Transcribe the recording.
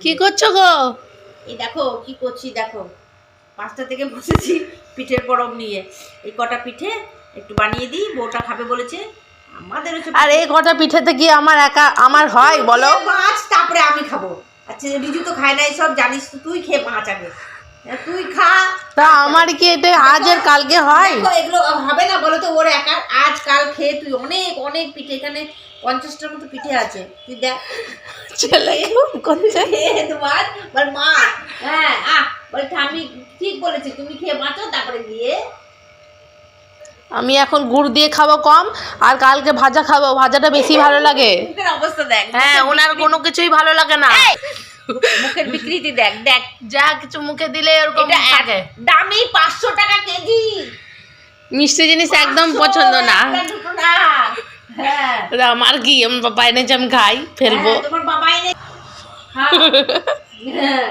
কি করছো গো? এই দেখো কি করছি, দেখো 5টা থেকে বসেছি পিঠের পরব নিয়ে। এই কটা পিঠে একটু বানিয়ে দিই, বউটা খাবে বলেছে। আমাদের হচ্ছে আর এই কটা পিঠেতে কি আমার একা আমার হয় বলো? মাছ, তারপরে আমি খাবো। আচ্ছা রিজু তো খায় না সব, জানিস তো, তুই খেয়ে মাছ আগে, তুই খা। তা আমার কি এটা আজ আর কালকে হয়? দেখো এগুলো হবে না বলো তো, ওর একা আজ কাল খেয়ে তুই অনেক অনেক পিঠে, এখানে 50টার মতো পিঠে আছে, তুই দেখ। ছেলে করছে তোমার বল মা, হ্যাঁ বল আমি ঠিক বলেছি, তুমি খেয়ে বাঁচো তারপরে গিয়ে। আমি এখন গুড় দিয়ে খাবো কম, আর কালকে ভাজা খাবো, ভাজাটা বেশি ভালো লাগে। মুখের অবস্থা দেখ, হ্যাঁ ওনার কোনো কিছুই ভালো লাগে না। মুখের বিকৃতি দেখ দেখ, যা কিছু মুখে দিলে এরকম থাকে। দামি 500 টাকা কেজি মিষ্টি জিনিস একদম পছন্দ না। দুটো না। হ্যাঁ আমার কি, আমার বাবা এনেছে আমি খাই ফেলবো। তোমার বাবা এনে। হ্যাঁ